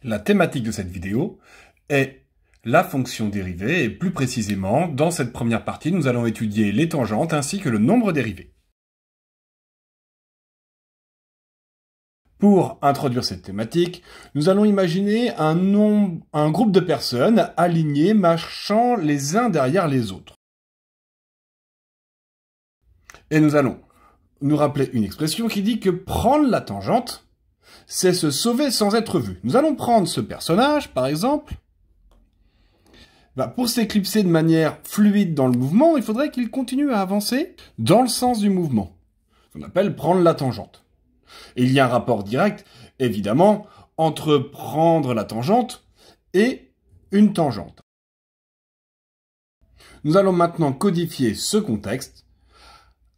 La thématique de cette vidéo est la fonction dérivée et plus précisément, dans cette première partie, nous allons étudier les tangentes ainsi que le nombre dérivé. Pour introduire cette thématique, nous allons imaginer un groupe de personnes alignées marchant les uns derrière les autres. Et nous allons nous rappeler une expression qui dit que prendre la tangente, c'est se sauver sans être vu. Nous allons prendre ce personnage, par exemple. Pour s'éclipser de manière fluide dans le mouvement, il faudrait qu'il continue à avancer dans le sens du mouvement. On appelle prendre la tangente. Et il y a un rapport direct, évidemment, entre prendre la tangente et une tangente. Nous allons maintenant codifier ce contexte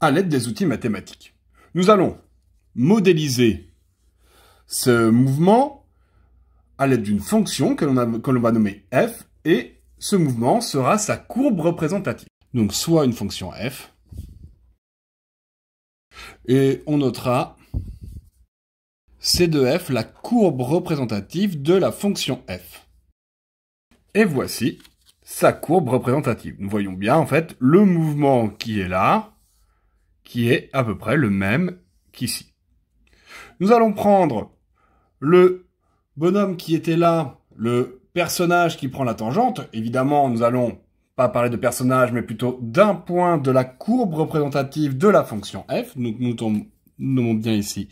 à l'aide des outils mathématiques. Nous allons modéliser ce mouvement à l'aide d'une fonction que l'on va nommer f, et ce mouvement sera sa courbe représentative. Donc soit une fonction f, et on notera C de f, la courbe représentative de la fonction f. Et voici sa courbe représentative. Nous voyons bien, en fait, le mouvement qui est là, qui est à peu près le même qu'ici. Nous allons prendre le bonhomme qui était là, le personnage qui prend la tangente. Évidemment, nous allons pas parler de personnage, mais plutôt d'un point de la courbe représentative de la fonction f. Nous nommons bien ici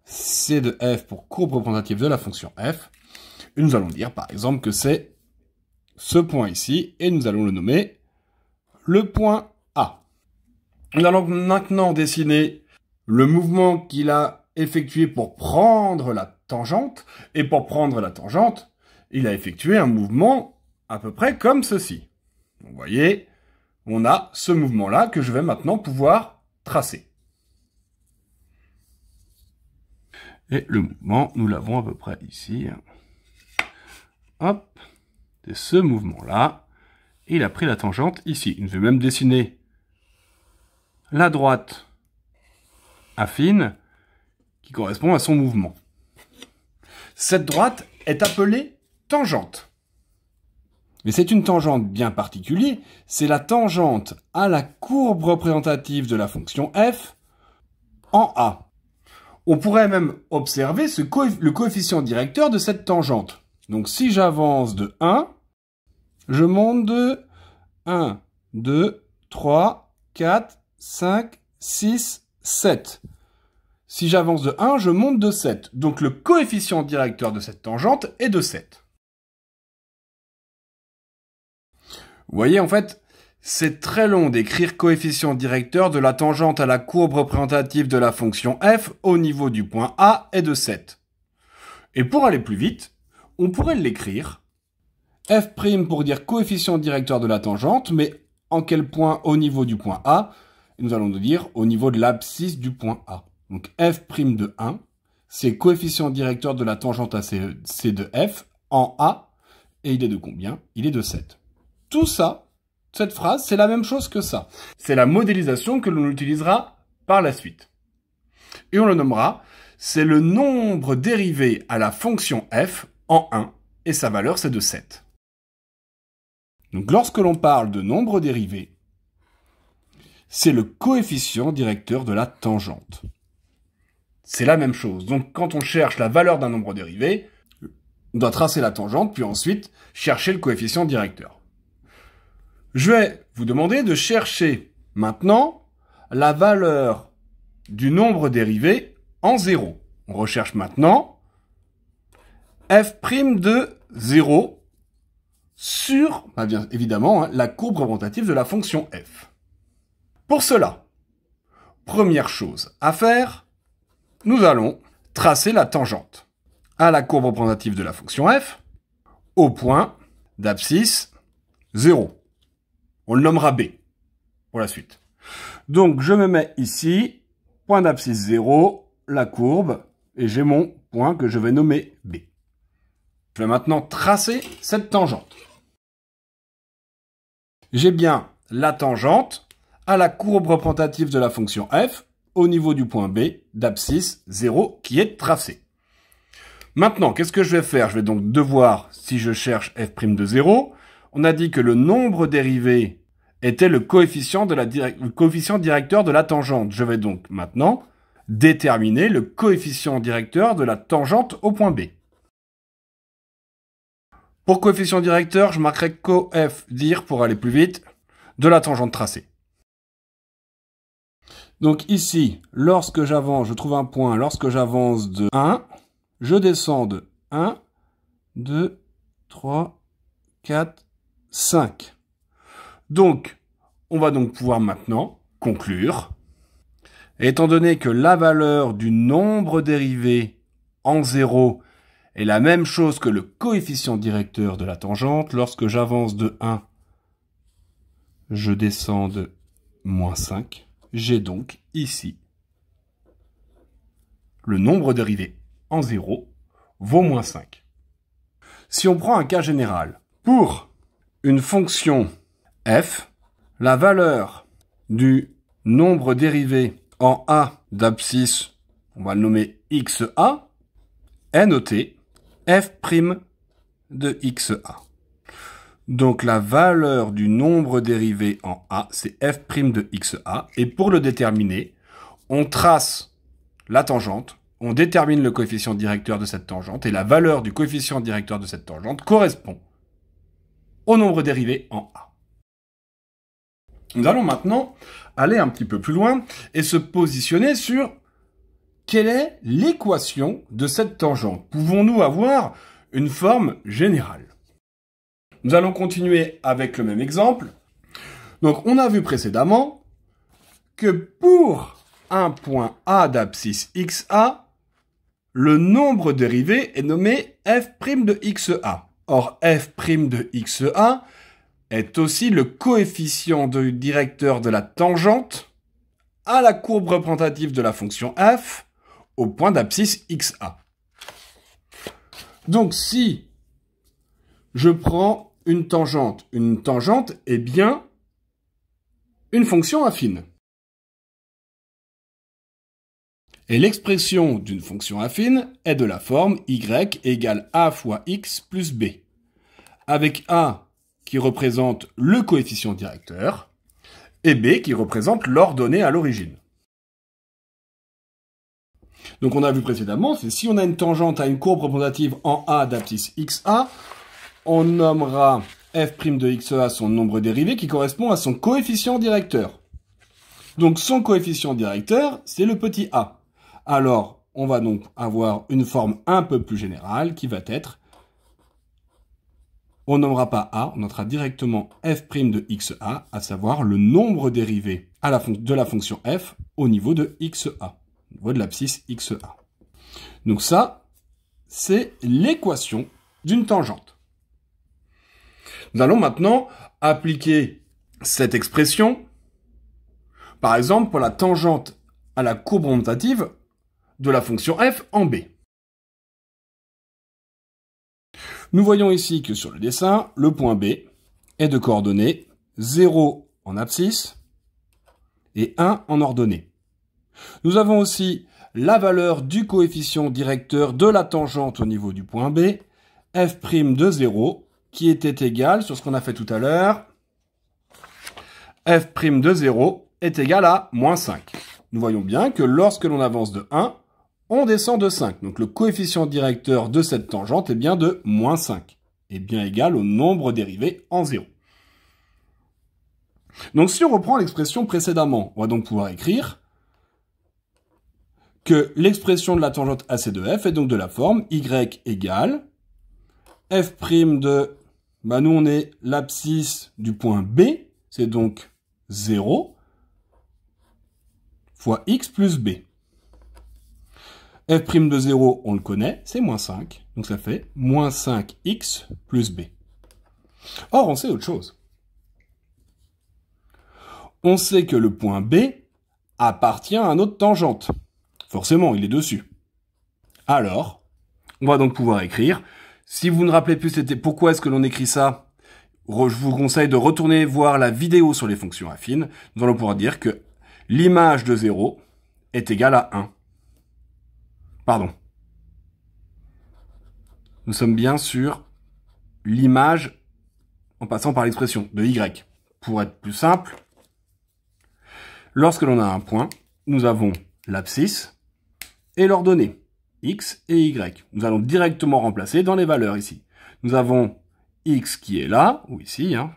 C de f pour courbe représentative de la fonction f. Et nous allons dire, par exemple, que c'est ce point ici, et nous allons le nommer le point A. Nous allons maintenant dessiner le mouvement qu'il a effectué pour prendre la tangente, et pour prendre la tangente, il a effectué un mouvement à peu près comme ceci. Vous voyez, on a ce mouvement-là que je vais maintenant pouvoir tracer. Et le mouvement, nous l'avons à peu près ici. Hop, c'est ce mouvement-là. Il a pris la tangente ici. Je vais même dessiner la droite affine qui correspond à son mouvement. Cette droite est appelée tangente. Mais c'est une tangente bien particulière. C'est la tangente à la courbe représentative de la fonction f en A. On pourrait même observer le coefficient directeur de cette tangente. Donc si j'avance de 1, je monte de 1, 2, 3, 4, 5, 6, 7. Si j'avance de 1, je monte de 7. Donc le coefficient directeur de cette tangente est de 7. Vous voyez, en fait, c'est très long d'écrire coefficient directeur de la tangente à la courbe représentative de la fonction f au niveau du point A est de 7. Et pour aller plus vite, on pourrait l'écrire f' pour dire coefficient directeur de la tangente, mais en quel point au niveau du point A? Nous allons nous dire au niveau de l'abscisse du point A. Donc f' de 1, c'est coefficient directeur de la tangente à C de f en A, et il est de combien? Il est de 7. Tout ça, cette phrase, c'est la même chose que ça. C'est la modélisation que l'on utilisera par la suite. Et on le nommera, c'est le nombre dérivé à la fonction f en 1, et sa valeur c'est de 7. Donc lorsque l'on parle de nombre dérivé, c'est le coefficient directeur de la tangente. C'est la même chose. Donc quand on cherche la valeur d'un nombre dérivé, on doit tracer la tangente, puis ensuite chercher le coefficient directeur. Je vais vous demander de chercher maintenant la valeur du nombre dérivé en 0. On recherche maintenant f' de 0 sur, bien évidemment, la courbe représentative de la fonction f. Pour cela, première chose à faire, nous allons tracer la tangente à la courbe représentative de la fonction f au point d'abscisse 0. On le nommera B pour la suite. Donc je me mets ici, point d'abscisse 0, la courbe, et j'ai mon point que je vais nommer B. Je vais maintenant tracer cette tangente. J'ai bien la tangente à la courbe représentative de la fonction f au niveau du point B d'abscisse 0 qui est tracé. Maintenant, qu'est-ce que je vais faire? Je vais donc devoir, si je cherche f' de 0, on a dit que le nombre dérivé était le coefficient directeur de la tangente. Je vais donc maintenant déterminer le coefficient directeur de la tangente au point B. Pour coefficient directeur, je marquerai cof dir pour aller plus vite de la tangente tracée. Donc ici, lorsque j'avance, je trouve un point, lorsque j'avance de 1, je descends de 1, 2, 3, 4, 5. Donc, on va donc pouvoir maintenant conclure. Étant donné que la valeur du nombre dérivé en 0 est la même chose que le coefficient directeur de la tangente, lorsque j'avance de 1, je descends de moins 5. J'ai donc ici le nombre dérivé en 0 vaut moins 5. Si on prend un cas général, pour une fonction f, la valeur du nombre dérivé en a d'abscisse, on va le nommer xa, est notée f' de xa. Donc la valeur du nombre dérivé en a, c'est f' de xa. Et pour le déterminer, on trace la tangente, on détermine le coefficient directeur de cette tangente, et la valeur du coefficient directeur de cette tangente correspond au nombre dérivé en a. Nous allons maintenant aller un petit peu plus loin et se positionner sur quelle est l'équation de cette tangente. Pouvons-nous avoir une forme générale? Nous allons continuer avec le même exemple. Donc, on a vu précédemment que pour un point A d'abscisse XA, le nombre dérivé est nommé f' de XA. Or, f' de XA est aussi le coefficient directeur de la tangente à la courbe représentative de la fonction f au point d'abscisse XA. Donc, si je prends une tangente est bien une fonction affine. Et l'expression d'une fonction affine est de la forme y égale a fois x plus b, avec a qui représente le coefficient directeur et b qui représente l'ordonnée à l'origine. Donc on a vu précédemment, c'est si on a une tangente à une courbe représentative en a d'abscisse xa, on nommera f' de xa son nombre dérivé qui correspond à son coefficient directeur. Donc son coefficient directeur, c'est le petit a. Alors, on va donc avoir une forme un peu plus générale qui va être, on nommera pas a, on notera directement f' de xa, à savoir le nombre dérivé de la fonction f au niveau de xa, au niveau de l'abscisse xa. Donc ça, c'est l'équation d'une tangente. Nous allons maintenant appliquer cette expression, par exemple, pour la tangente à la courbe représentative de la fonction f en b. Nous voyons ici que sur le dessin, le point B est de coordonnées 0 en abscisse et 1 en ordonnée. Nous avons aussi la valeur du coefficient directeur de la tangente au niveau du point B, f' de 0, qui était égal, sur ce qu'on a fait tout à l'heure, f' de 0 est égal à moins 5. Nous voyons bien que lorsque l'on avance de 1, on descend de 5. Donc le coefficient directeur de cette tangente est bien de moins 5, est bien égal au nombre dérivé en 0. Donc si on reprend l'expression précédemment, on va donc pouvoir écrire que l'expression de la tangente AC de f est donc de la forme y égale f' de, nous on est l'abscisse du point B, c'est donc 0, fois x plus b. f' de 0, on le connaît, c'est moins 5, donc ça fait moins 5x plus b. Or, on sait autre chose. On sait que le point B appartient à notre tangente. Forcément, il est dessus. Alors, on va donc pouvoir écrire. Si vous ne rappelez plus pourquoi est-ce que l'on écrit ça, je vous conseille de retourner voir la vidéo sur les fonctions affines. Nous allons pouvoir dire que l'image de 0 est égale à 1. Pardon. nous sommes bien sur l'image en passant par l'expression de y. Pour être plus simple, lorsque l'on a un point, nous avons l'abscisse et l'ordonnée, x et y. Nous allons directement remplacer dans les valeurs ici. Nous avons x qui est là, ou ici, hein,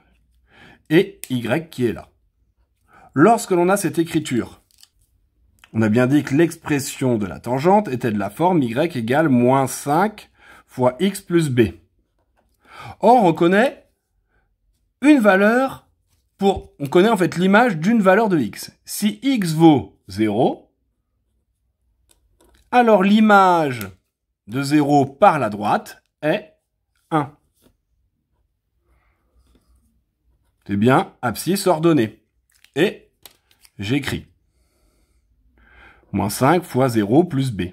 et y qui est là. Lorsque l'on a cette écriture, on a bien dit que l'expression de la tangente était de la forme y égale moins 5 fois x plus b. Or, on connaît une valeur on connaît en fait l'image d'une valeur de x. Si x vaut 0, alors l'image de 0 par la droite est 1. C'est bien abscisse ordonnée. Et j'écris moins 5 fois 0 plus b.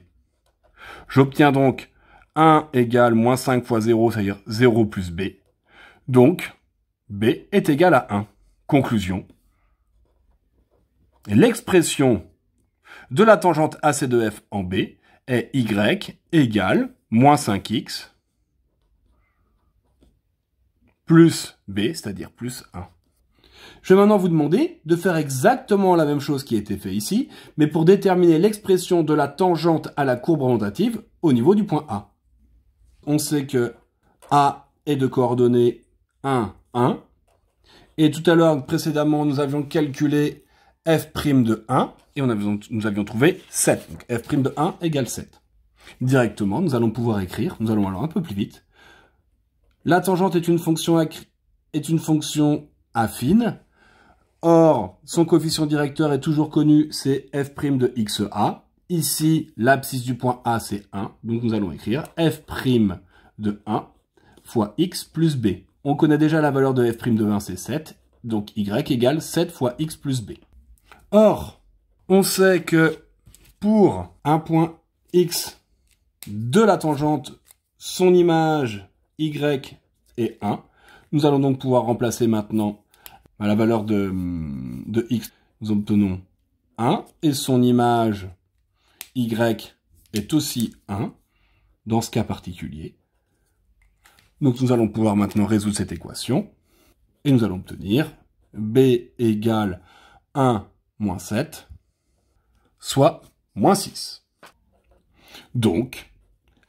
J'obtiens donc 1 égale moins 5 fois 0, c'est-à-dire 0 plus b. Donc, b est égal à 1. Conclusion. L'expression de la tangente AC de f en b est y égale moins 5x plus b, c'est-à-dire plus 1. Je vais maintenant vous demander de faire exactement la même chose qui a été fait ici, mais pour déterminer l'expression de la tangente à la courbe orientative au niveau du point A. On sait que A est de coordonnées 1, 1. Et tout à l'heure, précédemment, nous avions calculé f' de 1, et nous avions trouvé 7. Donc f' de 1 égale 7. Directement, nous allons pouvoir écrire, nous allons aller un peu plus vite. La tangente est une fonction affine. Or, son coefficient directeur est toujours connu, c'est f' de xa. Ici, l'abscisse du point A, c'est 1. Donc nous allons écrire f' de 1 fois x plus b. On connaît déjà la valeur de f' de 1, c'est 7. Donc y égale 7 fois x plus b. Or, on sait que pour un point x de la tangente, son image y est 1. Nous allons donc pouvoir remplacer maintenant la valeur de x. Nous obtenons 1 et son image y est aussi 1 dans ce cas particulier. Donc nous allons pouvoir maintenant résoudre cette équation et nous allons obtenir b égale 1 moins 7, soit moins 6. Donc,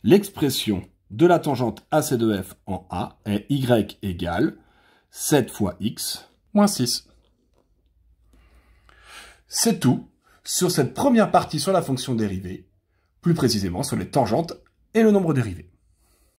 l'expression de la tangente AC de f en A est y égale 7 fois x moins 6. C'est tout sur cette première partie sur la fonction dérivée, plus précisément sur les tangentes et le nombre dérivé.